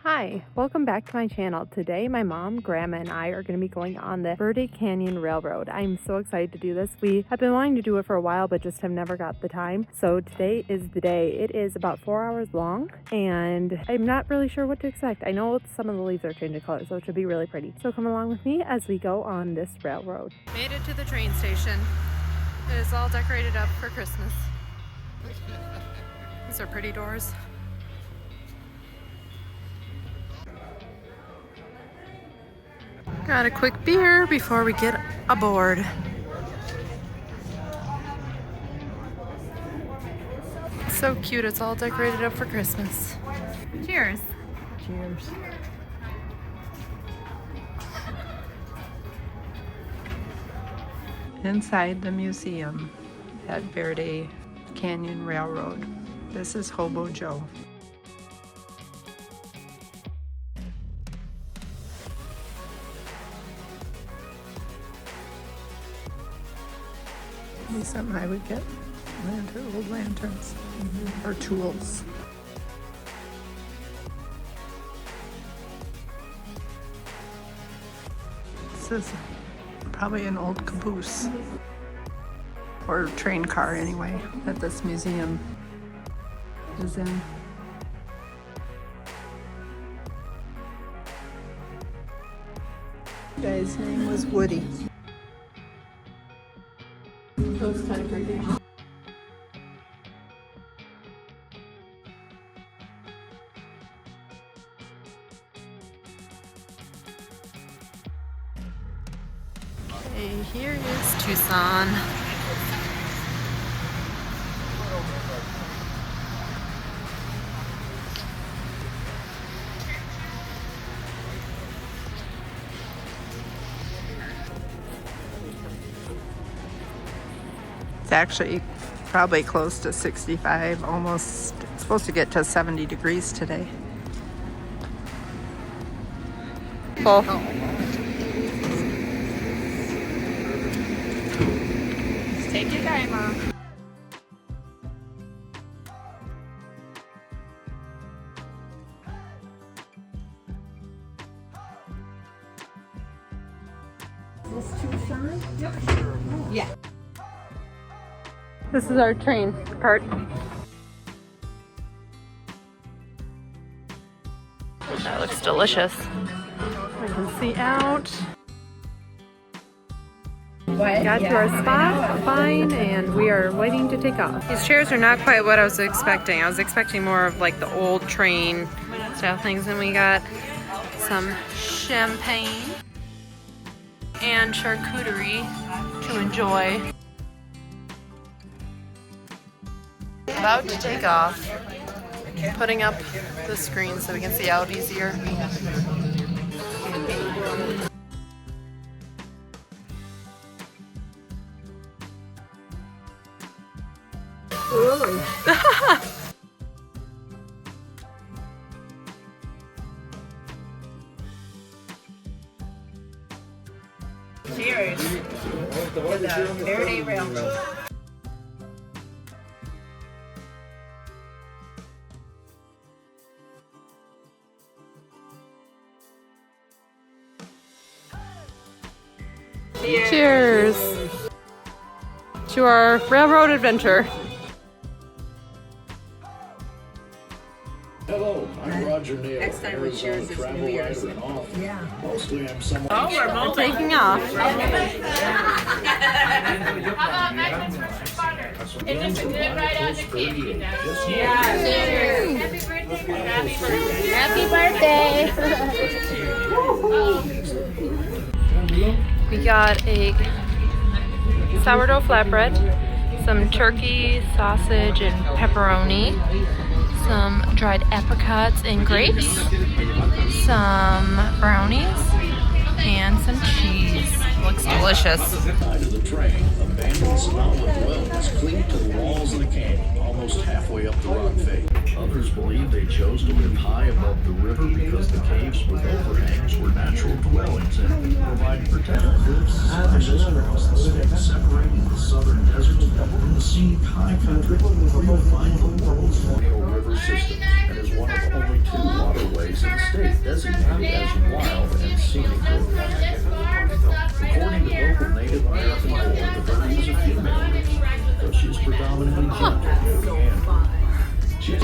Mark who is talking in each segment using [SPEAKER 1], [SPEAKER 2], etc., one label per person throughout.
[SPEAKER 1] Hi, welcome back to my channel. Today my mom, grandma, and I are going to be going on the Verde Canyon Railroad. I'm so excited to do this. We have been wanting to do it for a while but just have never got the time. So today is the day. It is about 4 hours long and I'm not really sure what to expect. I know some of the leaves are changing color, so it should be really pretty. So come along with me as we go on this railroad. Made it to the train station. It is all decorated up for Christmas. These are pretty doors. Got a quick beer before we get aboard. So cute, it's all decorated up for Christmas. Cheers. Cheers. Inside the museum at Verde Canyon Railroad. This is Hobo Joe. Something I would get old lanterns or tools. This is probably an old caboose or train car anyway that this museum is in. The guy's name was Woody. That was kind of creepy. Okay, here is Tucson. It's actually probably close to 65, almost. It's supposed to get to 70 degrees today. Full. Just take your time, Mom. Is this Tucson? Yep. Yeah. This is our train cart. That looks delicious. I can see out. Got to our spot, fine, and we are waiting to take off. These chairs are not quite what I was expecting. I was expecting more of like the old train style things, and we got some champagne and charcuterie to enjoy. About to take off. Putting up the screen so we can see out easier. Ooh. Cheers to the Verde Railroad. Cheers to our railroad adventure.
[SPEAKER 2] Hello, I'm Roger Neal.
[SPEAKER 3] Next time we cheers, it's New Year's. Yeah.
[SPEAKER 2] Mostly I'm someone.
[SPEAKER 1] Oh, we're taking off.
[SPEAKER 4] Happy birthday!
[SPEAKER 1] We got a sourdough flatbread, some turkey, sausage, and pepperoni, some dried apricots and grapes, some brownies, and some cheese. Looks delicious.
[SPEAKER 2] Side of the train, abandoned Sonoma dwellings cling to the walls of the canyon, almost halfway up the rock face. Others believe they chose to live high above the river because the caves with overhangs were natural dwellings and provided protection. Others across the state, separating the southern deserts from the scenic high country, where you'll find the world's River system, and as one of only 2 waterways in the state designated as wild and scenic river. According to local Native American lore, the Verde is a female river, though she is predominantly gentle and meandering. She has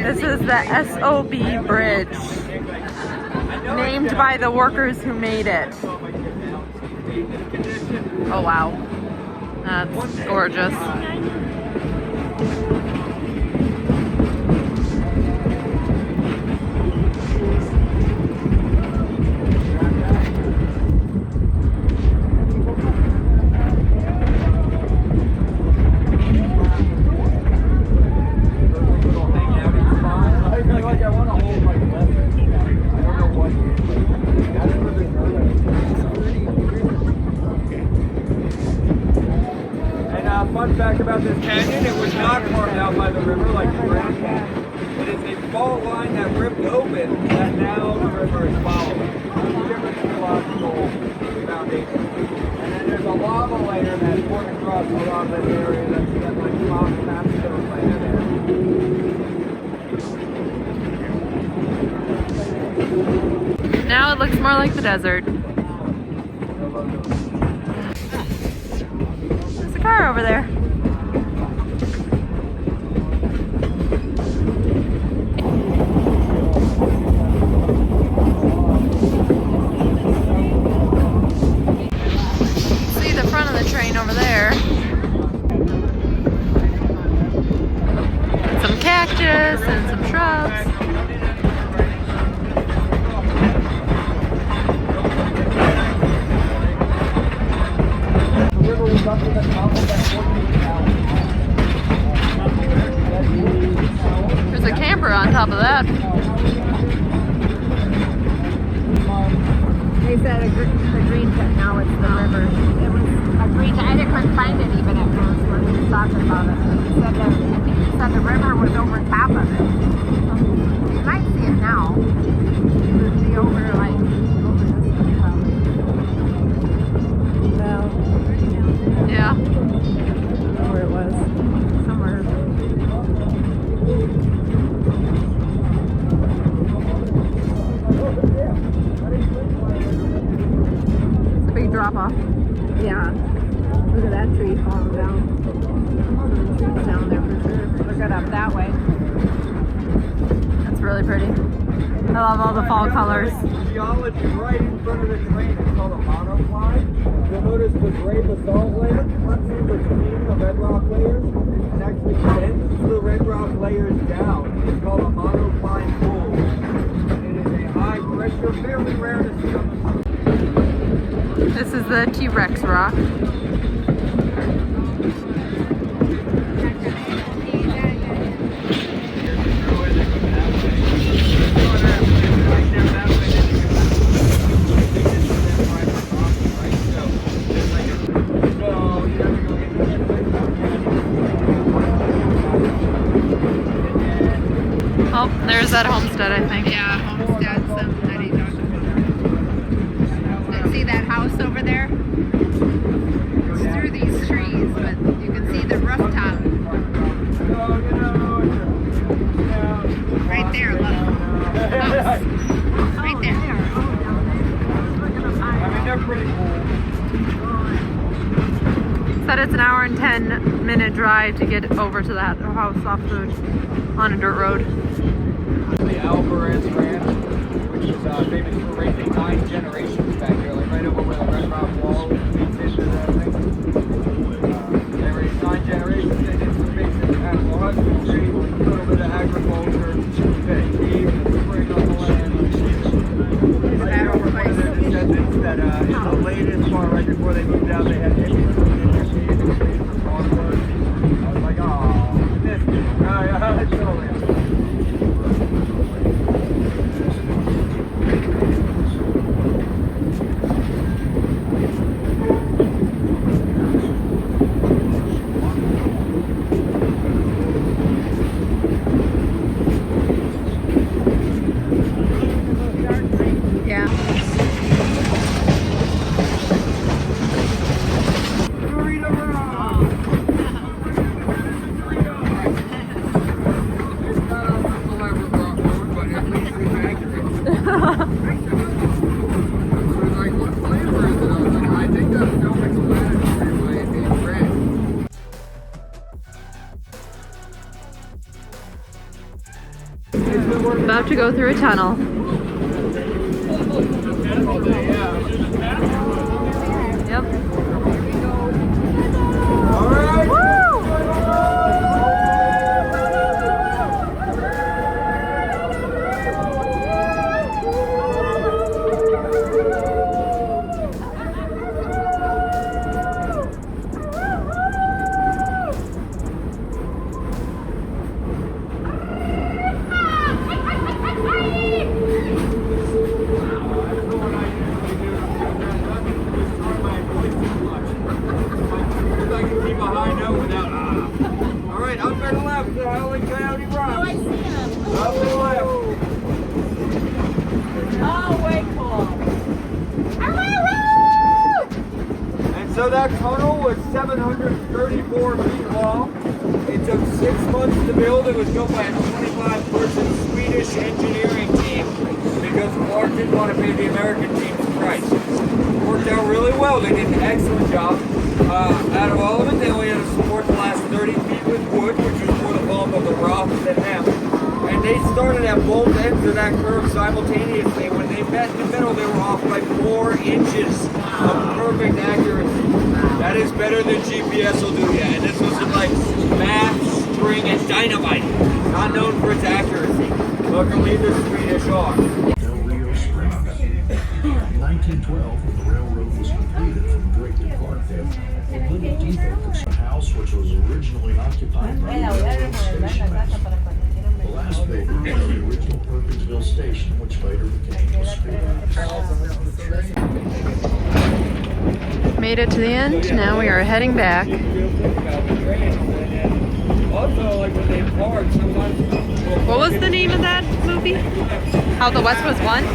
[SPEAKER 1] This is the SOB Bridge, named by the workers who made it. Oh wow, that's gorgeous.
[SPEAKER 4] Fun fact about this canyon, it was not carved out by the river like the Grand Canyon. It is a fault line that ripped open that now the river is following. Different geological foundation. And then there's a lava layer that's poured across a lot of this area that's like lava sandstone layer there.
[SPEAKER 1] Now it looks more like the desert. There's a car over there. See the front of the train over there. Some cactus and some shrubs. There's a camper on top of that.
[SPEAKER 3] They said a green tip, now it's the river. It was a green tip. I couldn't find it even at first when he was talking about it. He said that, I think he said the river was over top of it. You might see it now. It would be over like over this way probably.
[SPEAKER 1] Well, yeah. I don't know where it was.
[SPEAKER 3] Somewhere.
[SPEAKER 1] It's a big drop off.
[SPEAKER 3] Yeah. Look at that tree falling down. Trees down there for sure. Look it up that way.
[SPEAKER 1] That's really pretty. I love all the fall colors.
[SPEAKER 4] Geology right in front of the train is called a monocline. You'll notice the gray basalt layer cuts in between the bedrock layers and actually bends the red rock layers down. It's called a monocline pool. It is a high pressure, fairly rare to see on the
[SPEAKER 1] This is the T-Rex rock. Oh, there's that homestead, I think.
[SPEAKER 3] Yeah, homestead, something that he talked about. See that house over there? It's through these trees, but you can see the rooftop. Right there, look. House. Right there.
[SPEAKER 4] I mean, they're pretty cool.
[SPEAKER 1] Said it's an hour and 10-minute drive to get over to that house off the on a dirt road.
[SPEAKER 4] The Alvarez Ranch, which is famous for raising 9 generations back here, like right over where the Red Rock Wall feeds into that thing. They raised 9 generations. They did some basic animal husbandry, a little bit of agriculture, they gave the spring on the land. Right over one of their descendants that in the latest part, right before they moved out, they had Indians for farmers. I was like, oh, this is totally.
[SPEAKER 1] Yeah. go through a tunnel. Yep.
[SPEAKER 4] All right. So that tunnel was 734 feet long. It took 6 months to build. It was built by a 25-person Swedish engineering team because Clark didn't want to pay the American team's price. It worked out really well. They did an excellent job. Out of all of it, they only had to support the last 30 feet with wood, which was more the bump of the rock than them. And they started at both ends of that curve simultaneously. When they met in the middle, they were off by 4 inches of perfect accuracy. That is better than GPS will do you. And this was like math, string, and dynamite. Not known for its accuracy. Luckily, the Swedish are.
[SPEAKER 2] Del Rio Springs. In 1912, when the railroad was completed from Drake to Clarkdale, the Little Depot took a house which was originally occupied by the railroad station master. The last building was the original Perkinsville station, which later became the schoolhouse.
[SPEAKER 1] Made it to the end. Now we are heading back. What was the name of that movie? How the West Was Won?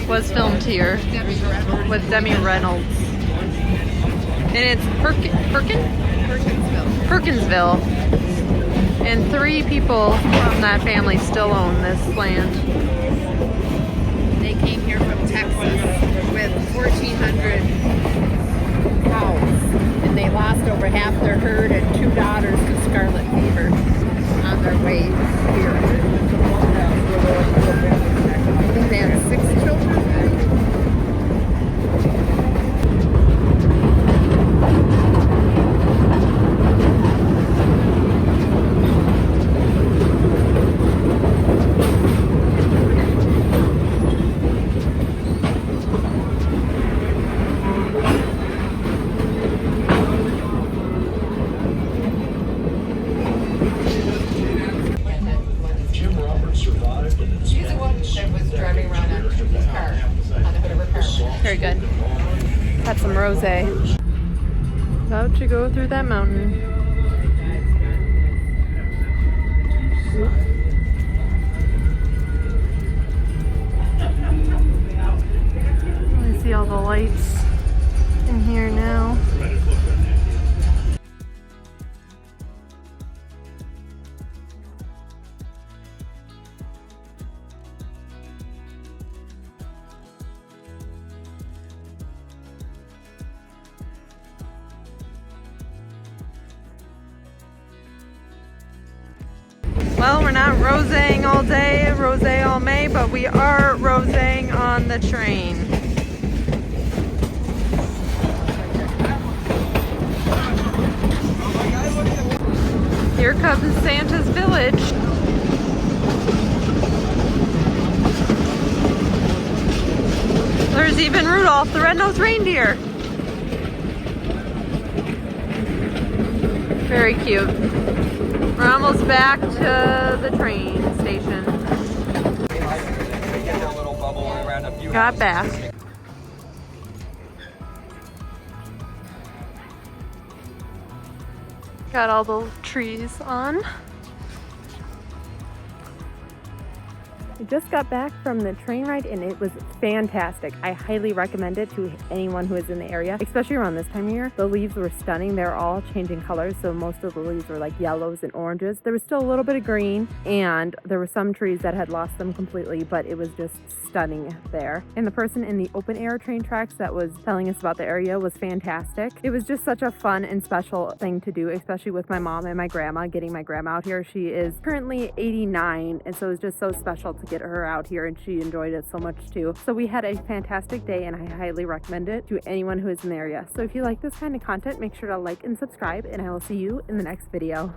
[SPEAKER 1] Was filmed here with Demi Reynolds. And it's Perkinsville. And 3 people from that family still own this land.
[SPEAKER 3] They came here from Texas with 1,400 cows, and they lost over half their herd and 2 daughters to scarlet fever on their way here. I think they had 6 children.
[SPEAKER 1] Very good. Got some rosé. About to go through that mountain. I see all the lights in here now. Well, we're not roséing all day, rosé all May, but we are roséing on the train. Here comes Santa's village. There's even Rudolph, the red-nosed reindeer. Very cute. We're almost back to the train station. Got back. Got all the trees on. I just got back from the train ride and it was fantastic. I highly recommend it to anyone who is in the area, especially around this time of year. The leaves were stunning. They're all changing colors, so most of the leaves were like yellows and oranges. There was still a little bit of green, and there were some trees that had lost them completely, but it was just stunning there. And the person in the open air train tracks that was telling us about the area was fantastic. It was just such a fun and special thing to do, especially with my mom and my grandma, getting my grandma out here. She is currently 89, and so it was just so special to get get her out here, and she enjoyed it so much too. So we had a fantastic day, and I highly recommend it to anyone who is in the area. So if you like this kind of content, make sure to like and subscribe, and I will see you in the next video.